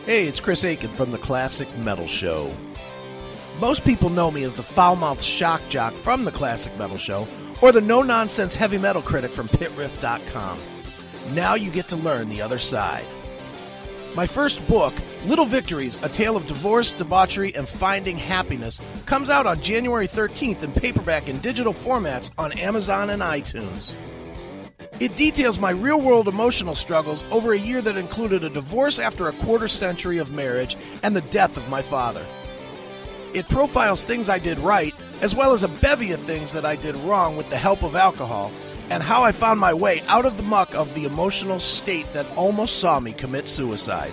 Hey, it's Chris Aiken from the Classic Metal Show. Most people know me as the foul-mouthed shock jock from the Classic Metal Show, or the no-nonsense heavy metal critic from pitriff.com. Now you get to learn the other side. My first book, Little Victories, A Tale of Divorce, Debauchery, and Finding Happiness, comes out on January 13th in paperback and digital formats on Amazon and iTunes. It details my real-world emotional struggles over a year that included a divorce after a quarter-century of marriage and the death of my father. It profiles things I did right, as well as a bevy of things that I did wrong with the help of alcohol, and how I found my way out of the muck of the emotional state that almost saw me commit suicide.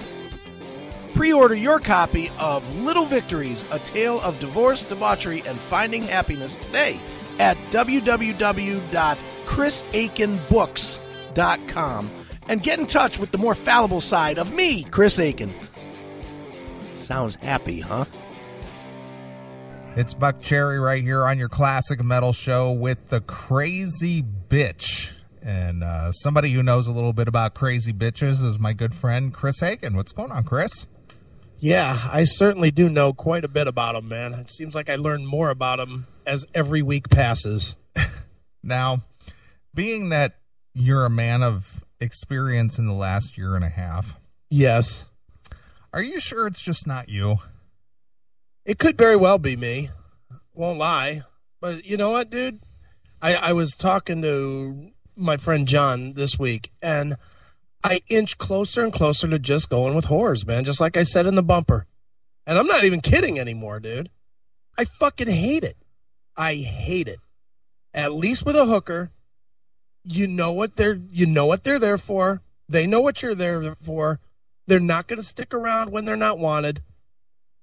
Pre-order your copy of Little Victories, A Tale of Divorce, Debauchery, and Finding Happiness today at www.chrisaikenbooks.com and get in touch with the more fallible side of me, Chris Aiken. Sounds happy, huh? It's Buck Cherry right here on your Classic Metal Show with the Crazy Bitch. And somebody who knows a little bit about crazy bitches is my good friend Chris Aiken. What's going on, Chris? Yeah, I certainly do know quite a bit about them, man. It seems like I learn more about them as every week passes. Now, being that you're a man of experience in the last year and a half. Yes. Are you sure it's just not you? It could very well be me. Won't lie. But you know what, dude? I was talking to my friend John this week, and I inch closer and closer to just going with whores, man. Just like I said in the bumper. And I'm not even kidding anymore, dude. I fucking hate it. I hate it. At least with a hooker, you know what they're there for. They know what you're there for. They're not going to stick around when they're not wanted.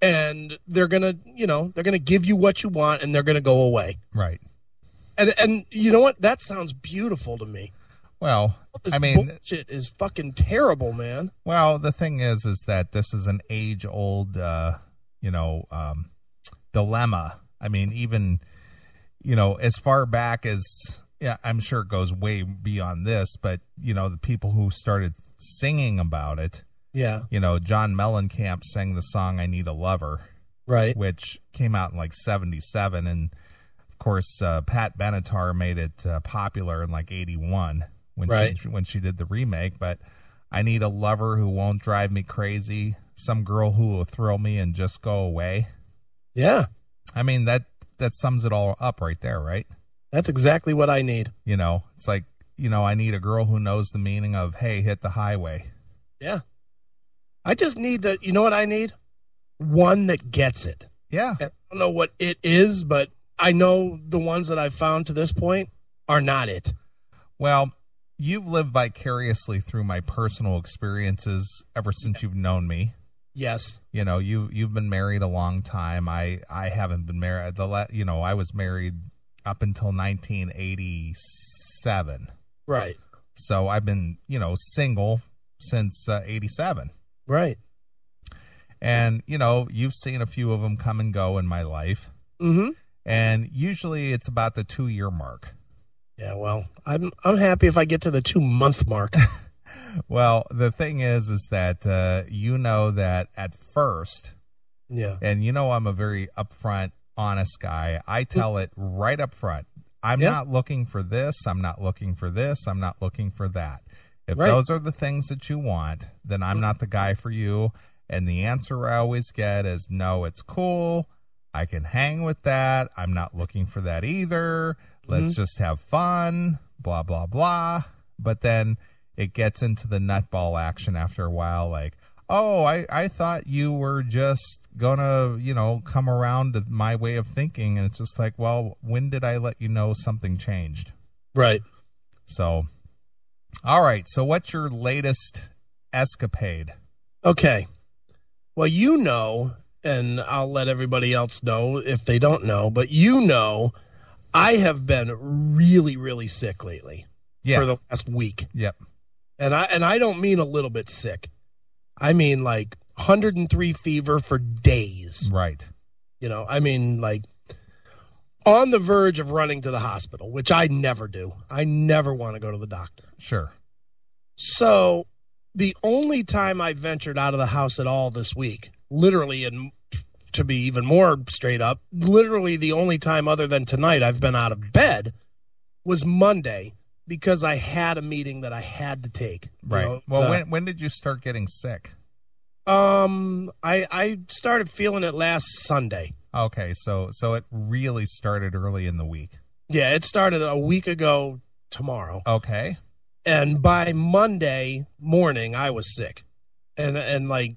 And they're going to give you what you want, and they're going to go away. Right. And you know what? That sounds beautiful to me. Well, this I mean, bullshit is fucking terrible, man. Well, the thing is that this is an age-old, dilemma. I mean, even, as far back as, I'm sure it goes way beyond this, but, the people who started singing about it, yeah, John Mellencamp sang the song "I Need a Lover," right, which came out in like '77, and of course, Pat Benatar made it popular in like '81 when she did the remake. But I need a lover who won't drive me crazy, some girl who will thrill me and just go away. Yeah, I mean that sums it all up right there, right? That's exactly what I need. It's like I need a girl who knows the meaning of "Hey, hit the highway." Yeah. I just need you know what I need? One that gets it. Yeah. And I don't know what it is, but I know the ones that I've found to this point are not it. Well, you've lived vicariously through my personal experiences ever since you've known me. Yes. You've been married a long time. I haven't been married. I was married up until 1987. Right. So I've been, single since 87. Right. And, you've seen a few of them come and go in my life. Mm-hmm. And usually it's about the 2-year mark. Yeah, well, I'm happy if I get to the 2-month mark. Well, the thing is that that at first, yeah, and I'm a very upfront, honest guy. I tell it right up front. I'm not looking for this. I'm not looking for this. I'm not looking for that. If those are the things that you want, then I'm not the guy for you. And the answer I always get is, no, it's cool. I can hang with that. I'm not looking for that either. Let's just have fun, blah, blah, blah. But then it gets into the nutball action after a while, like, oh, I thought you were just going to, come around to my way of thinking. And it's just like, well, when did I let you know something changed? Right. So, all right. So what's your latest escapade? Okay. Well, and I'll let everybody else know if they don't know, but I have been really, really sick lately for the last week. Yep. And I don't mean a little bit sick. I mean like 103 fever for days. Right. I mean like on the verge of running to the hospital, which I never do. I never want to go to the doctor. Sure. So the only time I ventured out of the house at all this week, literally, and to be even more straight up, literally the only time other than tonight I've been out of bed was Monday because I had a meeting that I had to take. Right. You know, well, when did you start getting sick? I started feeling it last Sunday. Okay, so it really started early in the week. Yeah, it started a week ago tomorrow. Okay. And by Monday morning, I was sick. And like,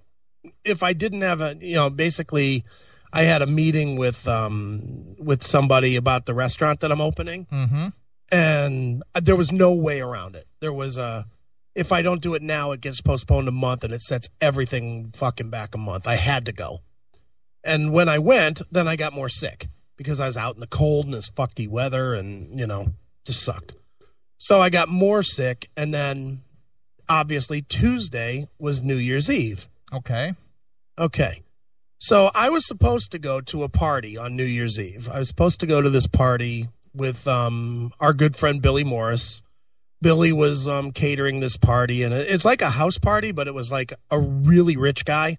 if I didn't have basically, I had a meeting with somebody about the restaurant that I'm opening. Mm-hmm. And there was no way around it. There was if I don't do it now, it gets postponed a month, and it sets everything fucking back a month. I had to go. And when I went, then I got more sick because I was out in the cold and this fucky weather and, just sucked. So I got more sick, and then obviously Tuesday was New Year's Eve. Okay. So I was supposed to go to a party on New Year's Eve. I was supposed to go to this party with our good friend Billy Morris. Billy was catering this party, and it's like a house party, but it was like a really rich guy.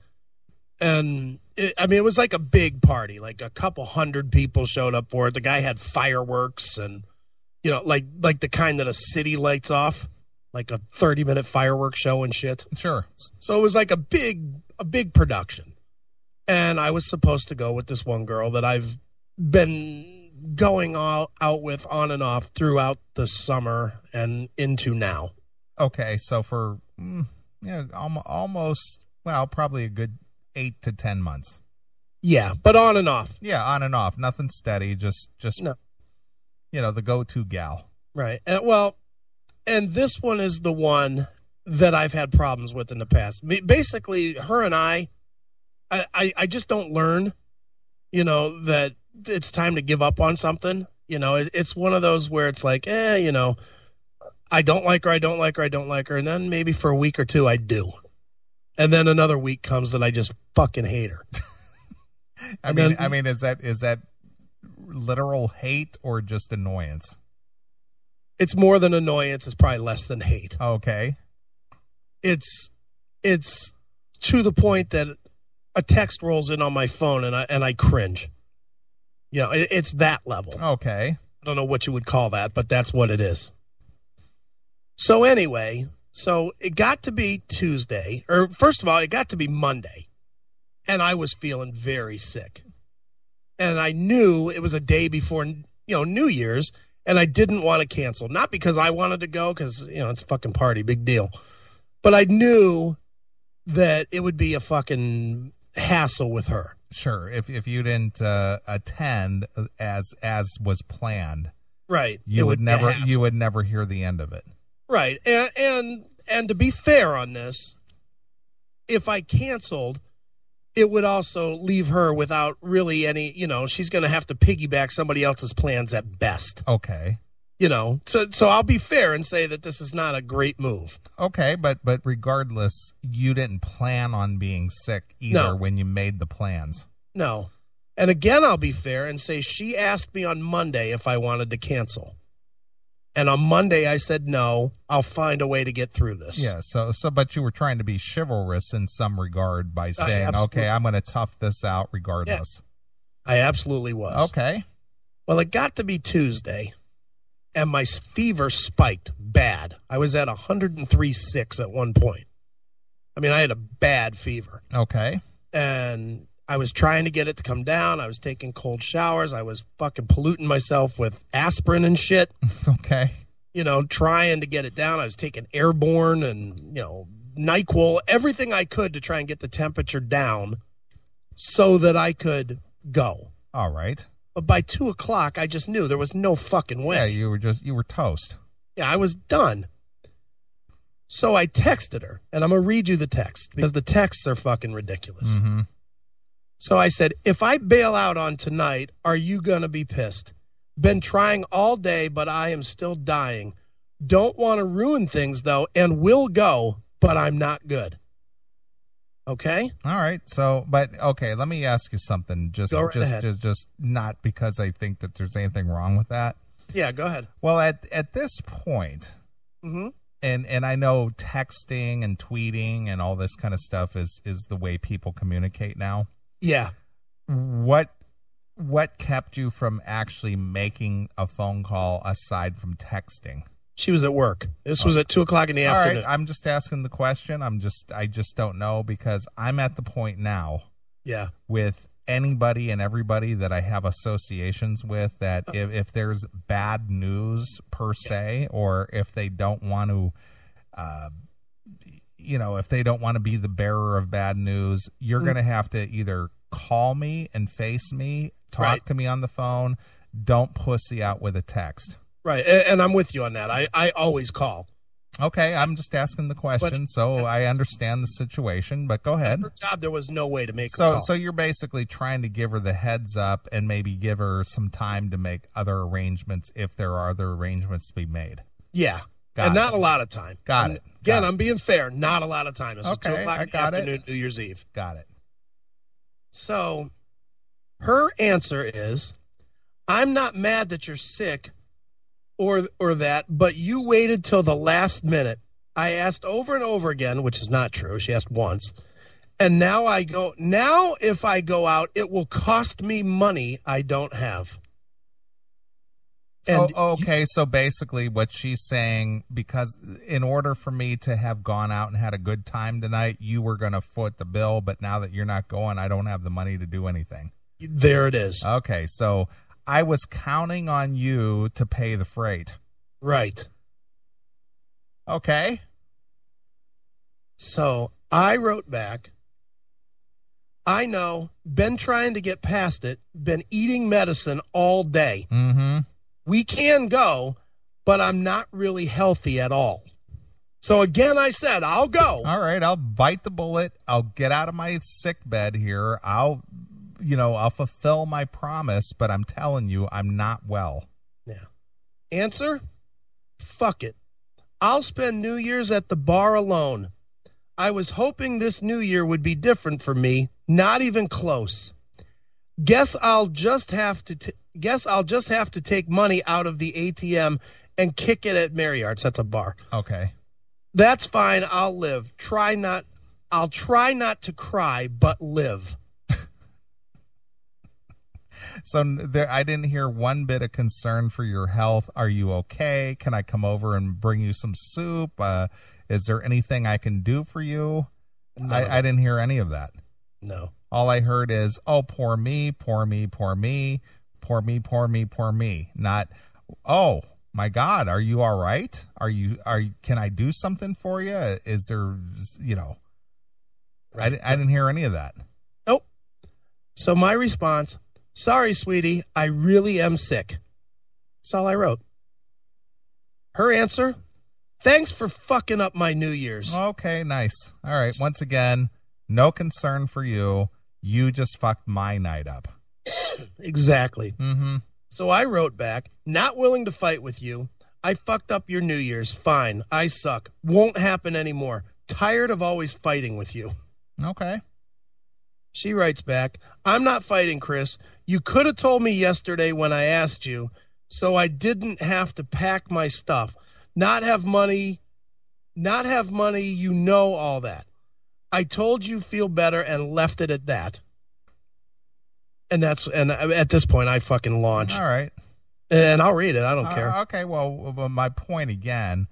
And it was like a big party, like a couple hundred people showed up for it. The guy had fireworks and, like the kind that a city lights off, like a 30-minute fireworks show and shit. Sure. So it was like a big production. And I was supposed to go with this one girl that I've been going out with on and off throughout the summer and into now. Okay, so for almost, probably a good 8 to 10 months. Yeah, but on and off. Yeah, on and off. Nothing steady. Just no. The go-to gal. Right. And this one is the one that I've had problems with in the past. Basically, her and I just don't learn, that it's time to give up on something. It's one of those where it's like, I don't like her. And then maybe for a week or two, I do. And then another week comes that I just fucking hate her. I mean, is that literal hate or just annoyance? It's more than annoyance. It's probably less than hate. Okay. It's to the point that a text rolls in on my phone and I cringe. It's that level. Okay. I don't know what you would call that, but that's what it is. So anyway, it got to be Tuesday, or first of all, it got to be Monday, and I was feeling very sick. And I knew it was a day before, New Year's, and I didn't want to cancel. Not because I wanted to go, because, it's a fucking party, big deal. But I knew that it would be a fucking hassle with her. Sure, if you didn't attend as was planned, right, you would never hear the end of it. Right, and to be fair on this, if I canceled, it would also leave her without really any. She's going to have to piggyback somebody else's plans at best. Okay. So I'll be fair and say that this is not a great move. Okay, but regardless, you didn't plan on being sick either when you made the plans. No. And again, I'll be fair and say she asked me on Monday if I wanted to cancel. And on Monday I said no, I'll find a way to get through this. Yeah, but you were trying to be chivalrous in some regard by saying, okay, I'm going to tough this out regardless. Yeah, I absolutely was. Okay. Well, it got to be Tuesday. And my fever spiked bad. I was at 103.6 at one point. I had a bad fever. Okay. And I was trying to get it to come down. I was taking cold showers. I was fucking polluting myself with aspirin and shit. Okay. Trying to get it down. I was taking Airborne and, NyQuil, everything I could to try and get the temperature down so that I could go. All right. But by 2:00, I just knew there was no fucking way. Yeah, you were toast. Yeah, I was done. So I texted her, and I'm going to read you the text because the texts are fucking ridiculous. Mm-hmm. So I said, if I bail out on tonight, are you going to be pissed? Been trying all day, but I am still dying. Don't want to ruin things, though, and will go, but I'm not good. Okay? All right. Okay, let me ask you something. Just not because I think that there's anything wrong with that. Yeah, go ahead. Well, at this point, mm-hmm. and I know texting and tweeting and all this kind of stuff is the way people communicate now. Yeah. What kept you from actually making a phone call aside from texting? She was at work. This was at 2:00 in the afternoon. All right, I'm just asking the question. I just don't know, because I'm at the point now. Yeah. With anybody and everybody that I have associations with, that if there's bad news per se, or if they don't want to, if they don't want to be the bearer of bad news, you're going to have to either call me and face me, talk to me on the phone. Don't pussy out with a text. Right, and I'm with you on that. I always call. Okay, I'm just asking the question, so I understand the situation, but go ahead. Her job, there was no way to make a call. So you're basically trying to give her the heads up and maybe give her some time to make other arrangements if there are other arrangements to be made. Yeah, not a lot of time. Got it. Again, I'm being fair. Not a lot of time. It's okay, 2:00 in the afternoon, New Year's Eve. Got it. So her answer is, I'm not mad that you're sick or that, but you waited till the last minute. I asked over and over again, which is not true. She asked once. And now if I go out, it will cost me money I don't have. And okay, so basically what she's saying, because in order for me to have gone out and had a good time tonight, you were going to foot the bill, but now that you're not going, I don't have the money to do anything. There it is. Okay, so I was counting on you to pay the freight. Right. Okay. So I wrote back, I know, been trying to get past it, been eating medicine all day. Mm-hmm. We can go, but I'm not really healthy at all. So again, I said, I'll go. All right, I'll bite the bullet. I'll get out of my sick bed here. I'll fulfill my promise, but I'm telling you, I'm not well. Yeah. Answer? Fuck it. I'll spend New Year's at the bar alone. I was hoping this New Year would be different for me. Not even close. Guess I'll just have to take money out of the ATM and kick it at Marriott's. That's a bar. Okay. That's fine. I'll live. I'll try not to cry, but live. So I didn't hear one bit of concern for your health. Are you okay? Can I come over and bring you some soup? Is there anything I can do for you? No. I didn't hear any of that. No. All I heard is, oh, poor me, poor me, poor me, poor me, poor me, poor me. Not, oh my God, are you all right? Can I do something for you? Is there, right. I didn't hear any of that. Nope. So my response, sorry, sweetie, I really am sick. That's all I wrote. Her answer, thanks for fucking up my New Year's. Okay, nice. All right, once again, no concern for you. You just fucked my night up. Exactly. Mm-hmm. So I wrote back, not willing to fight with you. I fucked up your New Year's. Fine. I suck. Won't happen anymore. Tired of always fighting with you. Okay. She writes back, I'm not fighting, Chris. You could have told me yesterday when I asked you, so I didn't have to pack my stuff. Not have money, you know all that. I told you feel better and left it at that. And at this point, I fucking launch. All right. And I'll read it. I don't care. Okay, well, my point again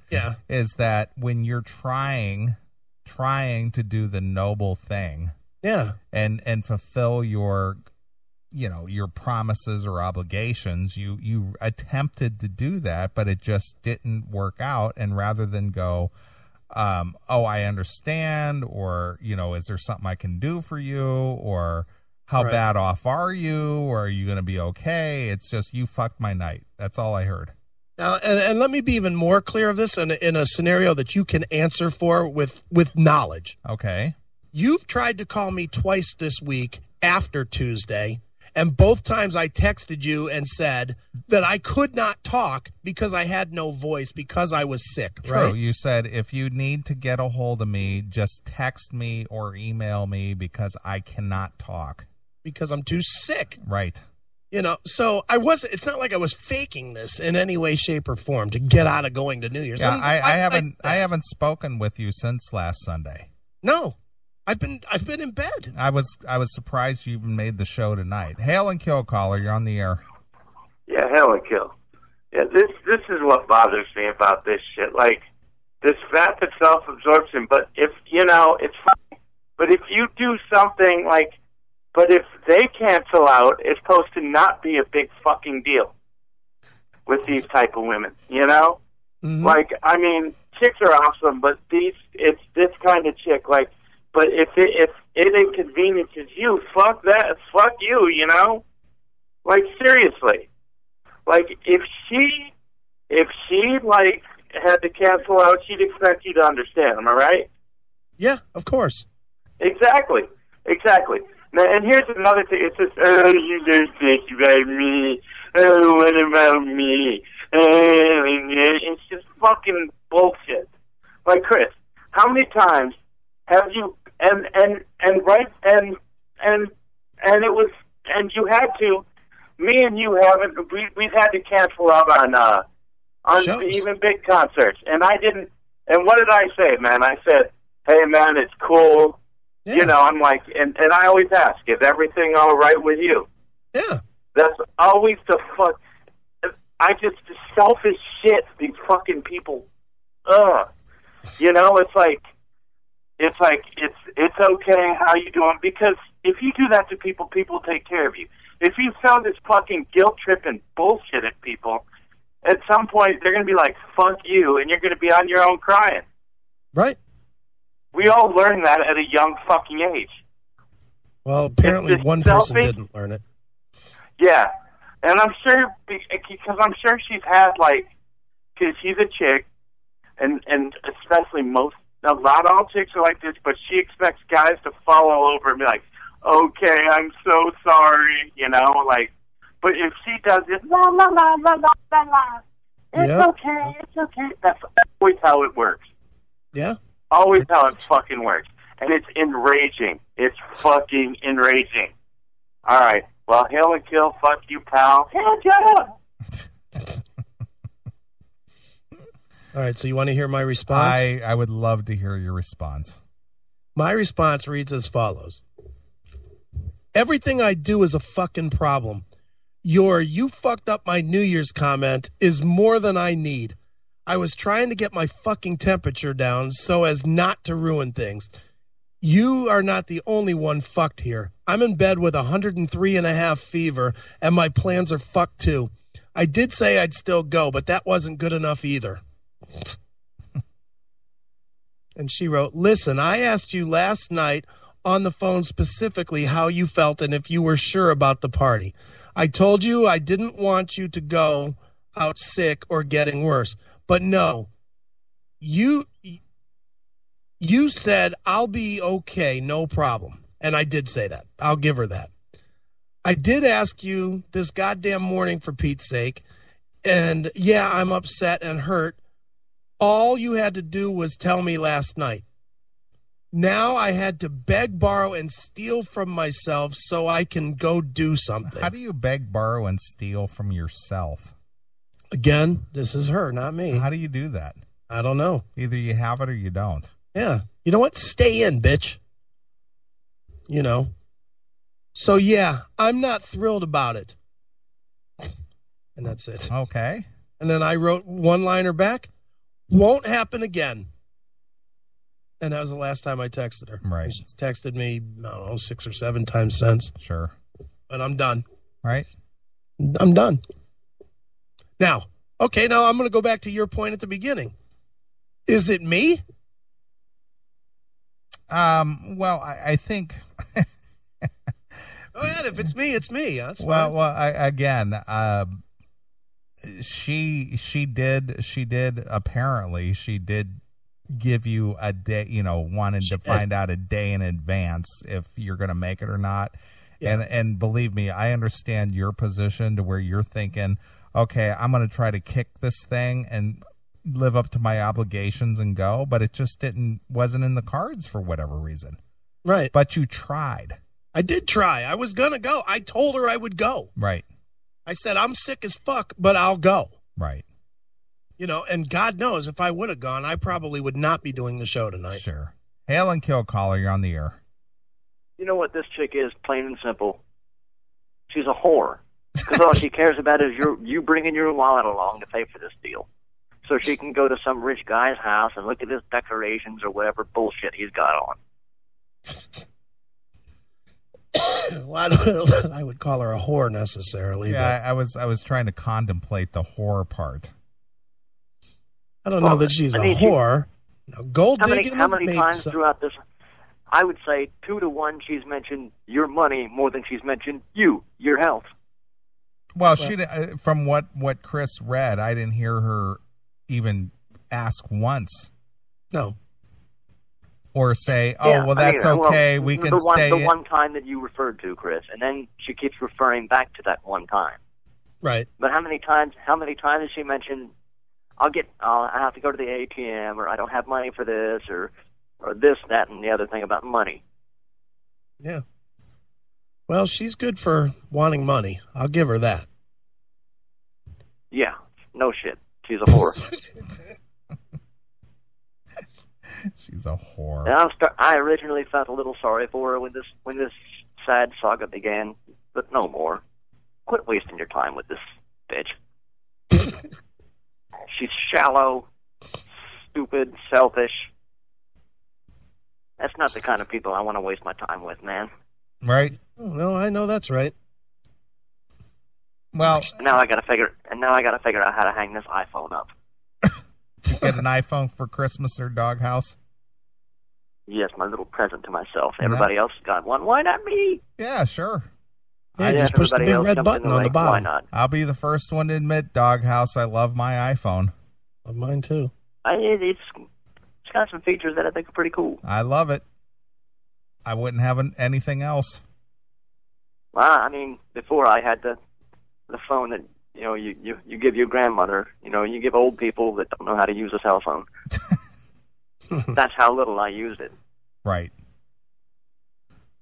is that when you're trying to do the noble thing and fulfill your promises or obligations, you attempted to do that, but it just didn't work out. And rather than go, oh, I understand, or, is there something I can do for you, or how bad off are you, or are you going to be okay? It's just, you fucked my night. That's all I heard. Now, and let me be even more clear of this in a scenario that you can answer for with knowledge. Okay. You've tried to call me twice this week after Tuesday, and both times I texted you and said that I could not talk because I had no voice because I was sick. True. Right? You said, if you need to get a hold of me, just text me or email me because I cannot talk. Because I'm too sick. Right. You know, so it's not like I was faking this in any way, shape, or form to get out of going to New Year's. Yeah, I haven't spoken with you since last Sunday. No, I've been in bed. I was surprised you even made the show tonight. Hail and kill, caller. You're on the air. Yeah, hail and kill. Yeah, this is what bothers me about this shit. Like this rapid self-absorption. But if it's fine. But if you do something like. But if they cancel out, it's supposed to not be a big fucking deal with these type of women, you know? Mm-hmm. Like, I mean, chicks are awesome, but it's this kind of chick. Like, but if it inconveniences you, fuck that, fuck you, you know? Like, seriously. Like, if she like had to cancel out, she'd expect you to understand. Am I right? Yeah, of course. Exactly. Now, and here's another thing. It's just, you don't think about me. Oh, what about me? It's just fucking bullshit. Like, Chris, how many times have you, and it was, and you had to, me and you haven't, we've had to cancel out on shows. Even big concerts. And I didn't, and what did I say, man? I said, hey, man, it's cool. Yeah. You know, I'm like, and I always ask, is everything all right with you? Yeah. That's always the fuck. The selfish shit, these fucking people. You know, it's okay, how you doing? Because if you do that to people, people take care of you. If you throw this fucking guilt-tripping bullshit at people, at some point they're going to be like, fuck you, and you're going to be on your own crying. Right. We all learn that at a young fucking age. Well, apparently one person didn't learn it. Yeah. And I'm sure, because I'm sure she's had, like, because she's a chick, and especially not all chicks are like this, but she expects guys to fall all over and be like, okay, I'm so sorry, you know, like, but if she does it, la, la, la, la, la, la, la, it's okay. That's always how it works. Yeah. Always how it fucking works. And it's enraging. It's fucking enraging. All right. Well, hail and kill. Fuck you, pal. Hail Joe. All right. So you want to hear my response? I would love to hear your response. My response reads as follows. Everything I do is a fucking problem. Your "you fucked up my New Year's" comment is more than I need. I was trying to get my fucking temperature down so as not to ruin things. You are not the only one fucked here. I'm in bed with 103.5 fever, and my plans are fucked too. I did say I'd still go, but that wasn't good enough either. And she wrote, listen, I asked you last night on the phone specifically how you felt and if you were sure about the party. I told you I didn't want you to go out sick or getting worse. But no, you said, I'll be okay, no problem. And I did say that. I'll give her that. I did ask you this goddamn morning, for Pete's sake. And yeah, I'm upset and hurt. All you had to do was tell me last night. Now I had to beg, borrow, and steal from myself so I can go do something. How do you beg, borrow, and steal from yourself? Again, this is her, not me. How do you do that? I don't know. Either you have it or you don't. Yeah. You know what? Stay in, bitch. You know. So, yeah, I'm not thrilled about it. And that's it. Okay. And then I wrote one-liner back. Won't happen again. And that was the last time I texted her. Right. She's texted me, I don't know, 6 or 7 times since. Sure. But I'm done. Right. I'm done. Now, okay, now I'm going to go back to your point at the beginning. Is it me? Well, I think. Go ahead. If it's me, it's me. That's well, fine. she did apparently she did give you a day, wanted to find out a day in advance if you're going to make it or not. Yeah. And believe me, I understand your position to where you're thinking, okay, I'm going to try to kick this thing and live up to my obligations and go, but it just wasn't in the cards for whatever reason. Right. But you tried. I did try. I was going to go. I told her I would go. Right. I said, I'm sick as fuck, but I'll go. Right. You know, and God knows if I would have gone, I probably would not be doing the show tonight. Sure. Hail and kill, caller. You're on the air. You know what this chick is, plain and simple? She's a whore. Because all she cares about is you bringing your wallet along to pay for this deal. So she can go to some rich guy's house and look at his decorations or whatever bullshit he's got on. Well, I don't know that I would call her a whore necessarily. Yeah, but I was trying to contemplate the whore part. I don't know that she's a whore. Gold digging. How many times throughout this? I would say 2 to 1. She's mentioned your money more than she's mentioned your health. Well, she from what Chris read, I didn't hear her even ask once. No. Or say, that's okay. We can stay. The one time that you referred to, Chris, and then she keeps referring back to that one time. Right. But how many times has she mentioned? I have to go to the ATM, or I don't have money for this, or this, that, and the other thing about money. Yeah. Well, she's good for wanting money. I'll give her that. Yeah. No shit. She's a whore. She's a whore. And I originally felt a little sorry for her when this sad saga began, but no more. Quit wasting your time with this bitch. She's shallow, stupid, selfish. That's not the kind of people I want to waste my time with, man. Right? Oh, no, I know that's right. Well, now I got to figure out how to hang this iPhone up. You get an iPhone for Christmas or Doghouse? Yes, my little present to myself. Everybody else got one. Why not me? Yeah, sure. Yeah, just push the big red button on the bottom. Why not? I'll be the first one to admit, Doghouse, I love my iPhone. Love mine too. It's got some features that I think are pretty cool. I love it. I wouldn't have anything else. Well, I mean, before I had the phone that you give your grandmother. You give old people that don't know how to use a cell phone. That's how little I used it. Right.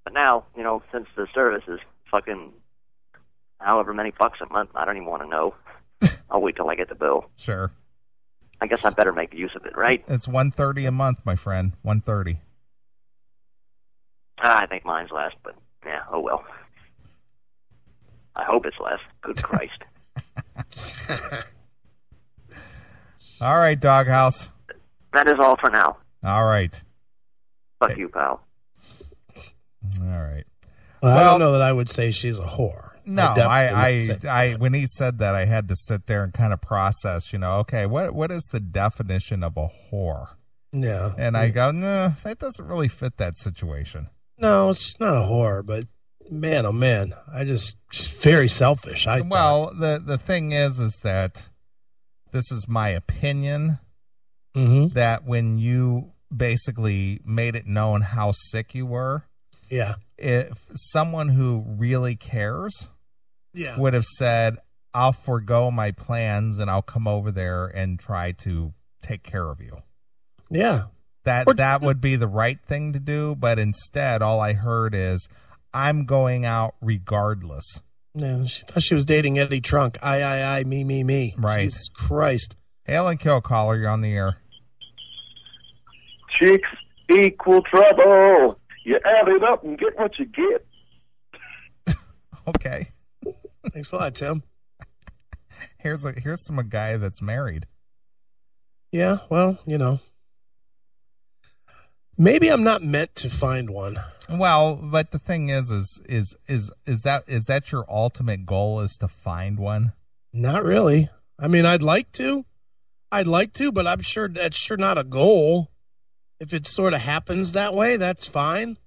But now, since the service is fucking however many bucks a month, I don't even want to know. I'll wait till I get the bill. Sure. I guess I better make use of it, right? It's $130 a month, my friend. $130. I think mine's less, but yeah, oh well. I hope it's less. Good Christ. All right, Doghouse. That is all for now. All right. Fuck you, pal. All right. Well, I don't know that I would say she's a whore. No, I when he said that, I had to sit there and kind of process, okay, what is the definition of a whore? Yeah. And I go, no, that doesn't really fit that situation. No, it's not a whore, but man, oh man, just very selfish. The thing is that this is my opinion, that when you basically made it known how sick you were, yeah, if someone who really cares would have said, I'll forego my plans and I'll come over there and try to take care of you. Yeah. That would be the right thing to do, but instead all I heard is, I'm going out regardless. Yeah, she thought she was dating Eddie Trunk. I, me. Right. Jesus Christ. Hail and kill, caller. You're on the air. Chicks equal trouble. You add it up and get what you get. Okay. Thanks a lot, Tim. Here's some guy that's married. Yeah, well, maybe I'm not meant to find one. Well, but the thing is that your ultimate goal is to find one? Not really. I mean, I'd like to, but I'm sure that's sure not a goal. If it sort of happens that way, that's fine.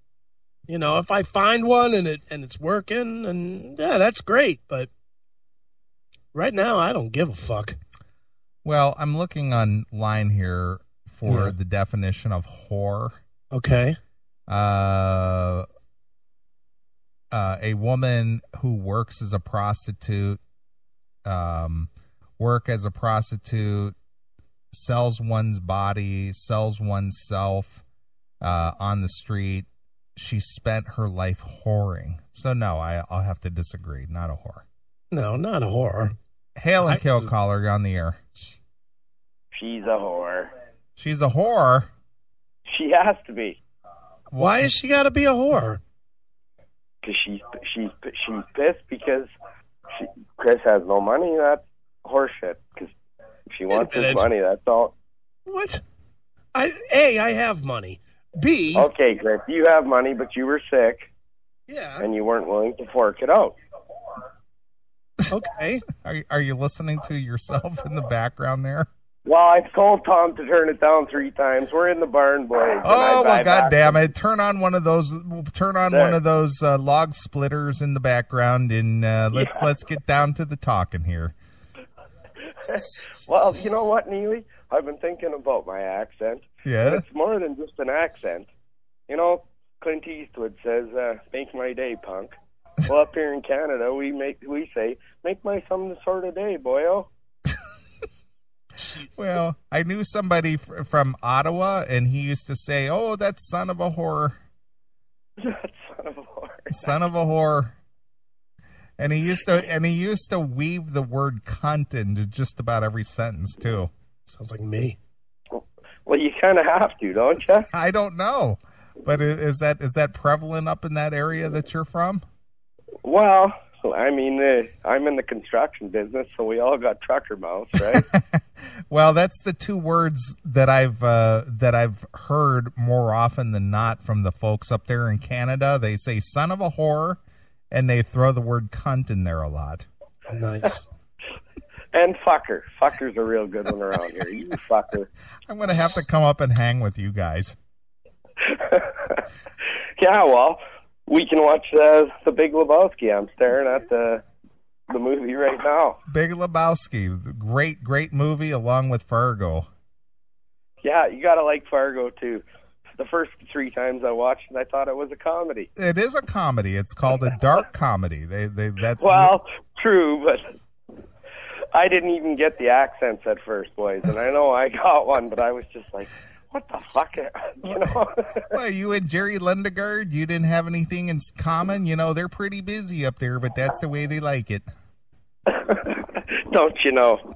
If I find one and it's working, and yeah, that's great. But right now, I don't give a fuck. Well, I'm looking online here for the definition of whore. Okay. A woman who works as a prostitute, sells one's body, sells oneself on the street. She spent her life whoring. So no, I'll have to disagree. Not a whore. No, not a whore. Hail and kill caller on the air. She's a whore. She's a whore? She has to be. Why has she got to be a whore? Because she's pissed because Chris has no money. That's horseshit. Because she wants his money. That's all. What? I have money. B. Okay, Chris, you have money, but you were sick. Yeah. And you weren't willing to fork it out. Okay. Are you listening to yourself in the background there? Well, I told Tom to turn it down 3 times. We're in the barn, boys. Oh, well, God damn it. Turn on one of those log splitters in the background, and let's get down to the talking here. Well, you know what, Neely? I've been thinking about my accent. Yeah? It's more than just an accent. You know, Clint Eastwood says, make my day, punk. Well, up here in Canada, we say, make my some sort of day, boyo. Well, I knew somebody from Ottawa, and he used to say, "Oh, that son of a whore." That son of a whore. Son of a whore. And he used to weave the word cunt into just about every sentence too. Sounds like me. Well, you kind of have to, don't you? I don't know, but is that prevalent up in that area that you're from? Well, I mean, I'm in the construction business, so we all got trucker mouths, right? Well, that's the 2 words that I've heard more often than not from the folks up there in Canada. They say "son of a whore," and they throw the word "cunt" in there a lot. Nice. And fucker. Fucker's a real good one around here. You fucker. I'm going to have to come up and hang with you guys. Yeah, well, we can watch The Big Lebowski. I'm staring at the movie right now. Big Lebowski. Great movie along with Fargo. Yeah, you got to like Fargo, too. The first 3 times I watched it, I thought it was a comedy. It is a comedy. It's called a dark comedy. Well, true, but I didn't even get the accents at first, boys. And I know I got one, but I was just like, what the fuck? You know? Well, you and Jerry Lundegaard, you didn't have anything in common. You know, they're pretty busy up there, but that's the way they like it. Don't you know?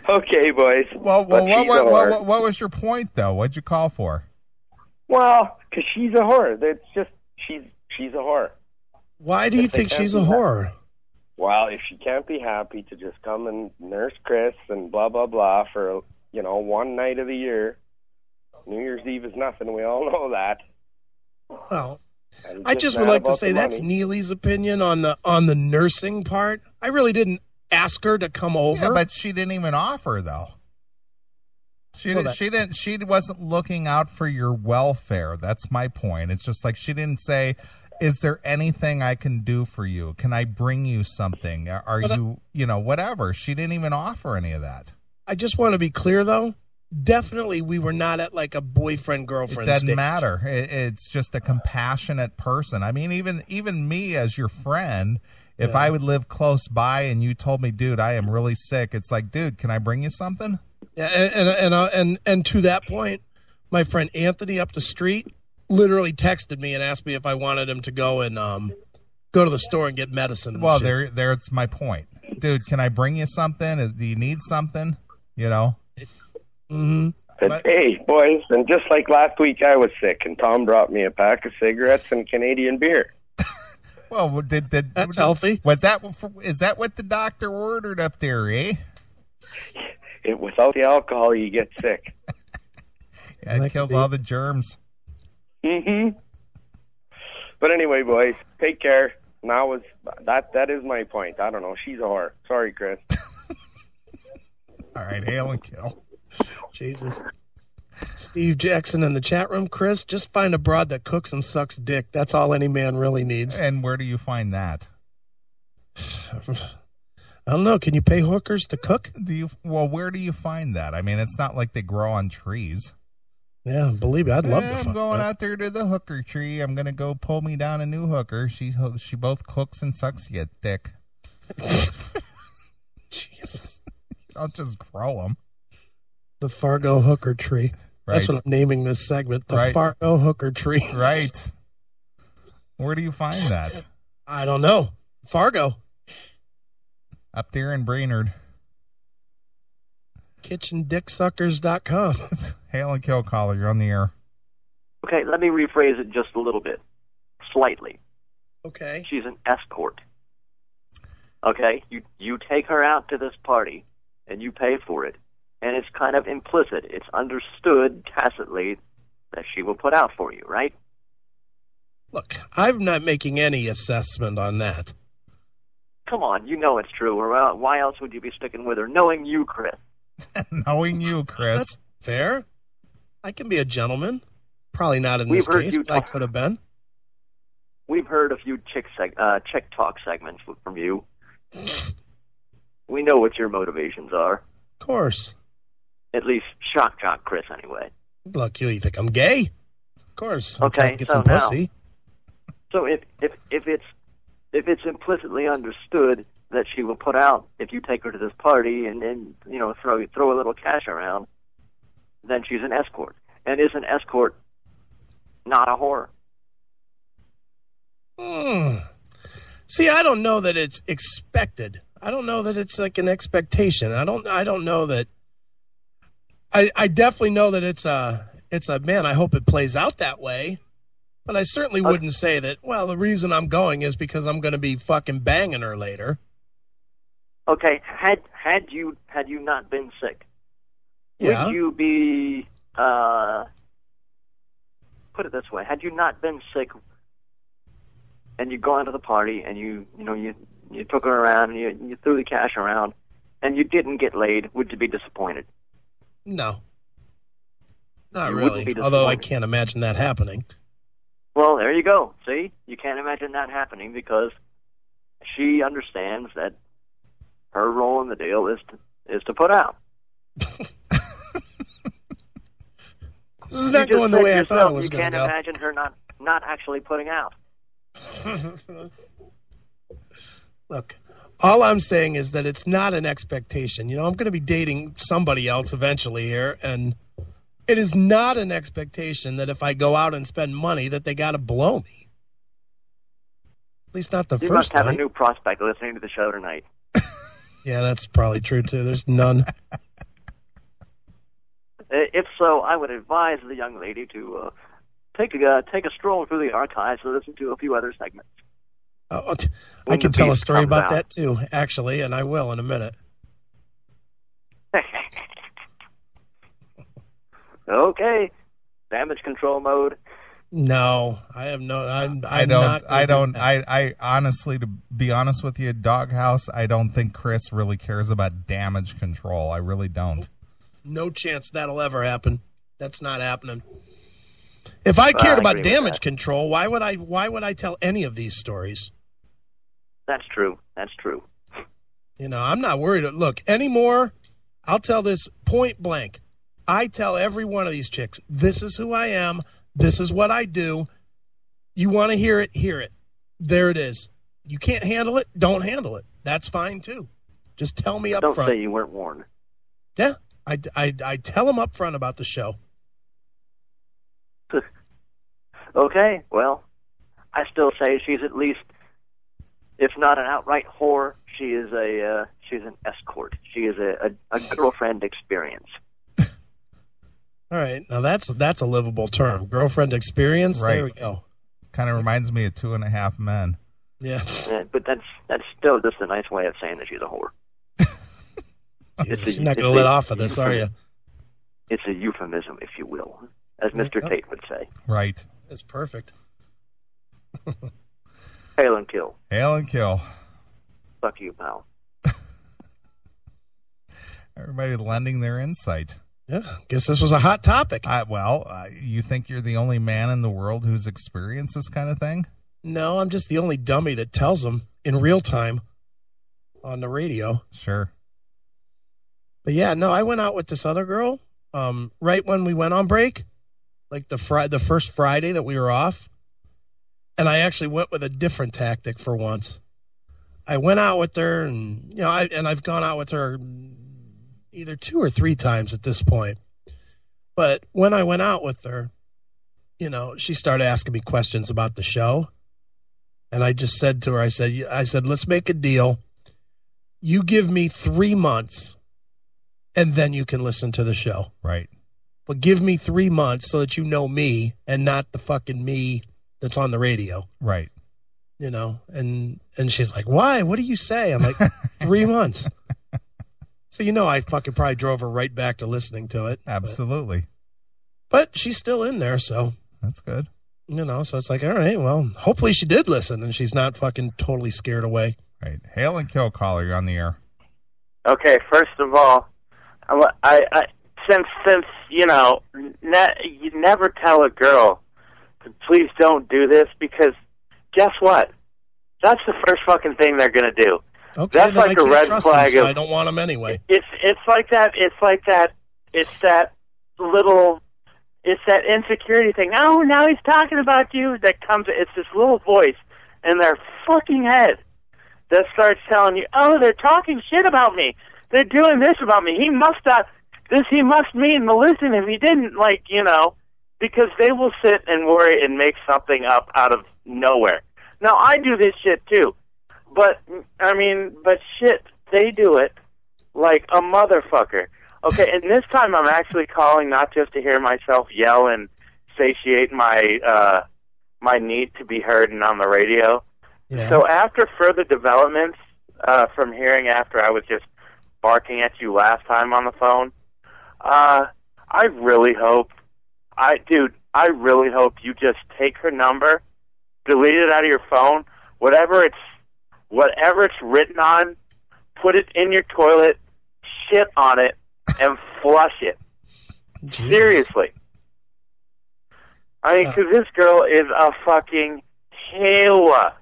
Okay, boys. Well, what was your point, though? What'd you call for? Well, because she's a whore. It's just, she's a whore. Why do you think she's a whore? Well, if she can't be happy to just come and nurse Chris and blah, blah, blah for, one night of the year, New Year's Eve is nothing. We all know that. Well, I just would like to say that's Neely's opinion on the nursing part. I really didn't ask her to come over. Yeah, but she didn't even offer, though. She wasn't looking out for your welfare. That's my point. It's just like she didn't say, "Is there anything I can do for you? Can I bring you something? Are you, whatever." She didn't even offer any of that. I just want to be clear, though. Definitely, we were not at like a boyfriend-girlfriend stage. It doesn't matter. It's just a compassionate person. I mean, even me as your friend, if I would live close by and you told me, "Dude, I am really sick," it's like, "Dude, can I bring you something?" Yeah, and to that point, my friend Anthony up the street literally texted me and asked me if I wanted him to go and go to the store and get medicine. Well, there's my point, dude. Can I bring you something? Do you need something? Mm-hmm. But hey, boys, and just like last week, I was sick, and Tom brought me a pack of cigarettes and Canadian beer. Well, that's healthy? Is that what the doctor ordered up there, eh? Without the alcohol, you get sick. Yeah, it kills all the germs. Mm-hmm. But anyway, boys, take care. Now that is my point. I don't know. She's a whore. Sorry, Chris. All right, hail and kill. Jesus. Steve Jackson in the chat room. Chris, just find a broad that cooks and sucks dick. That's all any man really needs. And where do you find that? I don't know. Can you pay hookers to cook? Where do you find that? I mean, it's not like they grow on trees. Yeah, believe me, I'd love to. I'm going out there to the hooker tree. I'm going to go pull me down a new hooker. She both cooks and sucks you dick. Jesus. I'll just grow them. The Fargo hooker tree. Right. That's what I'm naming this segment. The Fargo hooker tree. Right. Where do you find that? I don't know. Fargo. Up there in Brainerd. KitchenDickSuckers.com. Hail and kill caller. You're on the air. Okay, let me rephrase it just a little bit. Slightly. Okay. She's an escort. Okay? You take her out to this party, and you pay for it. And it's kind of implicit. It's understood tacitly that she will put out for you, right? Look, I'm not making any assessment on that. Come on, you know it's true. Or why else would you be sticking with her? Knowing you, Chris. Knowing you, Chris. That's fair. I can be a gentleman. Probably not in We've this heard case, you but I talk. could have been. We've heard a few chick talk segments from you. We know what your motivations are. Of course. At least shock jock Chris, anyway. Look, you think I'm gay? Of course. I'm Okay, trying to get so some now- pussy. So if it's implicitly understood that she will put out if you take her to this party and then throw a little cash around, then she's an escort. And is an escort not a whore? See, I don't know that it's expected. I don't know that it's like an expectation. I don't know that. I definitely know that it's a man. I hope it plays out that way. But I certainly wouldn't say that, well, the reason I'm going is because I'm going to be fucking banging her later. Okay, had you not been sick, Yeah. would you be put it this way, had you not been sick and you gone to the party and you took her around and you threw the cash around and you didn't get laid, would you be disappointed? No. Not You wouldn't really. be Although I disappointed. can't imagine that happening. Well, there you go. See? You can't imagine that happening because she understands that her role in the deal is to put out. This is not You just going the said way I yourself thought it was you going can't to go. imagine her not actually putting out. Look, all I'm saying is that it's not an expectation. I'm going to be dating somebody else eventually here, and it is not an expectation that if I go out and spend money that they got to blow me. At least not the You first must have night. a new prospect listening to the show tonight. Yeah, that's probably true, too. There's none. If so, I would advise the young lady to take a stroll through the archives and listen to a few other segments. I When can the tell a beast story comes about out. that, too, actually, and I will in a minute. Okay, damage control mode. No, I have no. I honestly, to be honest with you, Doghouse, I don't think Chris really cares about damage control. I really don't. No chance that'll ever happen. That's not happening. If I cared I about agree with damage that. control, why would I tell any of these stories? That's true. That's true. I'm not worried. Look, anymore, I'll tell this point blank. I tell every one of these chicks, this is who I am. This is what I do. You want to hear it, hear it. There it is. You can't handle it, don't handle it. That's fine, too. Just tell me up Don't front. say you weren't warned. Yeah, I tell them up front about the show. Okay, well, I still say she's at least, if not an outright whore, she's an escort. She is a girlfriend experience. All right, now that's a livable term. Girlfriend experience. Right. There we go. Kind of reminds me of 2.5 Men. Yeah. But that's still just a nice way of saying that she's a whore. Jesus, you're not going to let off of this, are you? It's a euphemism, if you will, as Mr. Tate would say. Right. It's perfect. Hail and kill. Hail and kill. Fuck you, pal. Everybody lending their insight. Yeah, guess this was a hot topic. You think you're the only man in the world who's experienced this kind of thing? No, I'm just the only dummy that tells them in real time on the radio. Sure. But yeah, no, I went out with this other girl right when we went on break, like the first Friday that we were off. And I actually went with a different tactic for once. I went out with her, and I've gone out with her either 2 or 3 times at this point. But when I went out with her, she started asking me questions about the show. And I just said to her, I said, let's make a deal. You give me 3 months, and then you can listen to the show. Right. But give me 3 months so that you know me and not the fucking me that's on the radio. Right. You know, and she's like, why? What do you say? I'm like, 3 months. So, you know, I fucking probably drove her right back to listening to it. Absolutely. But she's still in there, so. That's good. You know, so it's like, all right, well, hopefully she did listen and she's not fucking totally scared away. Right. Hail and kill, caller. You're on the air. Okay, first of all, I since you know, you never tell a girl, please don't do this, because guess what? That's the first fucking thing they're gonna do. Okay, that's like a red flag. So I don't want them anyway. It's like that. It's that little. It's that insecurity thing. Oh, now he's talking about you. That comes. It's this little voice in their fucking head that starts telling you, oh, they're talking shit about me. They're doing this about me. He must not. He must mean to listen if he didn't, like, you know, because they will sit and worry and make something up out of nowhere. Now, I do this shit too, but shit, they do it like a motherfucker. Okay, and this time I'm actually calling not just to hear myself yell and satiate my my need to be heard and on the radio. Yeah. So after further developments from hearing after I was just barking at you last time on the phone, I really hope you just take her number, delete it out of your phone, whatever it's written on, put it in your toilet, shit on it, and flush it. Jesus. Seriously. I mean, because this girl is a fucking Kayla.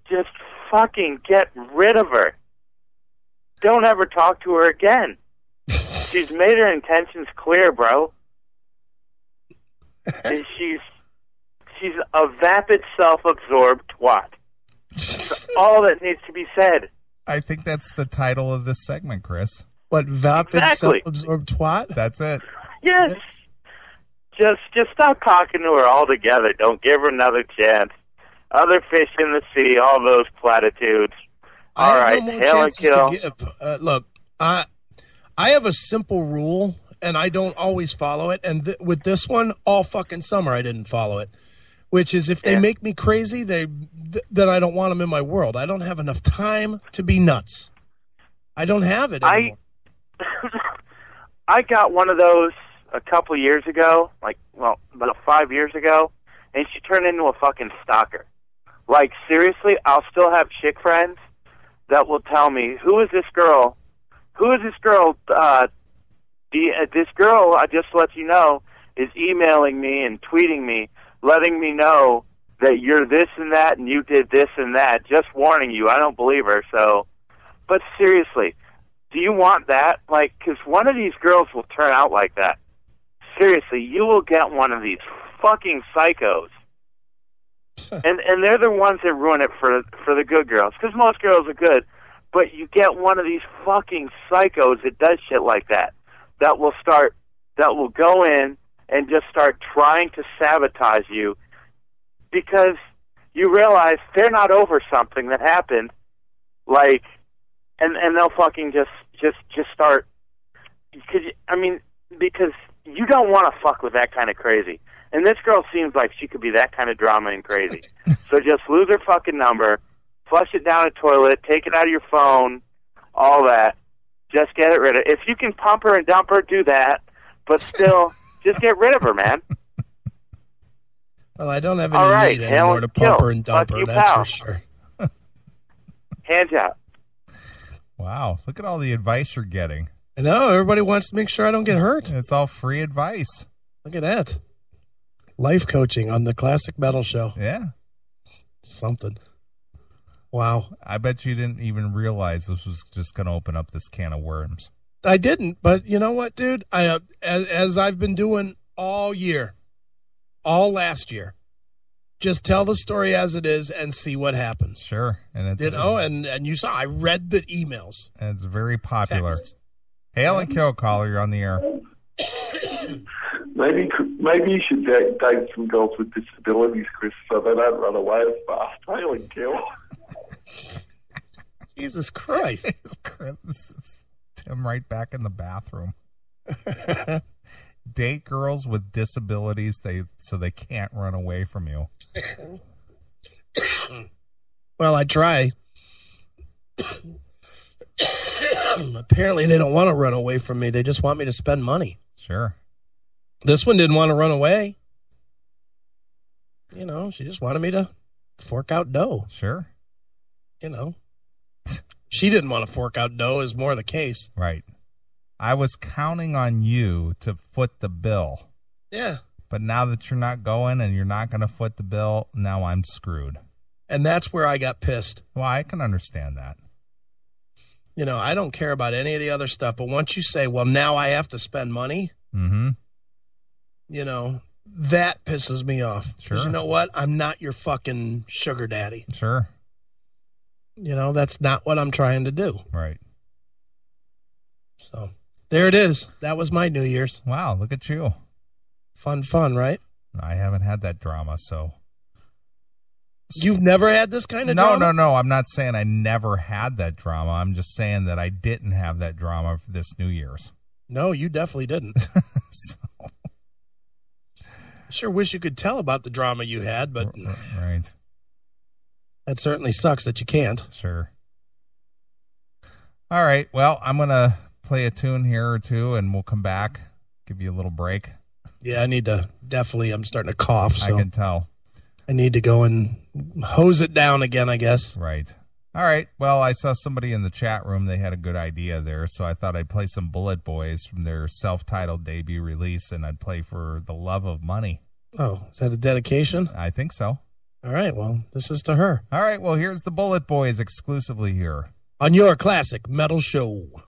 Just fucking get rid of her. Don't ever talk to her again. She's made her intentions clear, bro. And she's a vapid, self-absorbed twat. That's all that needs to be said. I think that's the title of this segment, Chris. What, vapid, self-absorbed twat? That's it. Yes. Just stop talking to her altogether. Don't give her another chance. Other fish in the sea, all those platitudes. All right, hail and kill. Look, I have a simple rule, and I don't always follow it. And with this one, all fucking summer I didn't follow it. Which is, if they make me crazy, then I don't want them in my world. I don't have enough time to be nuts. I don't have it anymore. I got one of those a couple years ago, about 5 years ago, and she turned into a fucking stalker. Like, seriously, I'll still have chick friends that will tell me, who is this girl? Who is this girl? This girl, I just let you know, is emailing me and tweeting me, letting me know that you're this and that and you did this and that. Just warning you, I don't believe her. So, but seriously, do you want that? Like, because one of these girls will turn out like that. Seriously, you will get one of these fucking psychos. and they're the ones that ruin it for the good girls. Because most girls are good. But you get one of these fucking psychos that does shit like that. That will go in and just start trying to sabotage you because you realize they're not over something that happened, like, and they'll fucking just start, because you don't want to fuck with that kind of crazy. And this girl seems like she could be that kind of drama and crazy. So just lose her fucking number, flush it down a toilet, take it out of your phone, all that. Just get it rid of it. If you can pump her and dump her, do that. But still, just get rid of her, man. Well, I don't have any need anymore to pump her and dump her, that's for sure. Hands out. Wow, look at all the advice you're getting. I know, everybody wants to make sure I don't get hurt. It's all free advice. Look at that. Life coaching on the Classic Metal Show. Yeah. Something. Wow. I bet you didn't even realize this was just going to open up this can of worms. I didn't, but you know what, dude? As I've been doing all year, all last year, just tell the story as it is and see what happens. Sure. And it's, and you saw, I read the emails. And it's very popular. Hail and kill, caller. You're on the air. Maybe you should date some girls with disabilities, Chris, so they don't run away as fast. They only kill. Jesus Christ. Jesus Christ. Tim right back in the bathroom. Date girls with disabilities so they can't run away from you. Well, I try. Apparently they don't want to run away from me. They just want me to spend money. Sure. This one didn't want to run away. You know, she just wanted me to fork out dough. Sure. You know. She didn't want to fork out dough is more the case. Right. I was counting on you to foot the bill. Yeah. But now that you're not going and you're not going to foot the bill, now I'm screwed. And that's where I got pissed. Well, I can understand that. You know, I don't care about any of the other stuff, but once you say, well, now I have to spend money, you know, that pisses me off. Sure. 'Cause you know what? I'm not your fucking sugar daddy. Sure. You know, that's not what I'm trying to do. Right. So there it is. That was my New Year's. Wow, look at you. Fun, right? I haven't had that drama, so. You've never had this kind of drama? No. I'm not saying I never had that drama. I'm just saying that I didn't have that drama for this New Year's. No, you definitely didn't. So. I sure wish you could tell about the drama you had, but right. That certainly sucks that you can't. Sure. All right. Well, I'm going to play a tune here or two, and we'll come back, give you a little break. Yeah, I need to definitely, I'm starting to cough. So I can tell. I need to go and hose it down again, I guess. Right. All right. Well, I saw somebody in the chat room. They had a good idea there, so I thought I'd play some Bullet Boys from their self-titled debut release, and I'd play For the Love of Money. Oh, is that a dedication? I think so. All right. Well, this is to her. All right. Well, here's the Bullet Boys exclusively here on your classic metal show.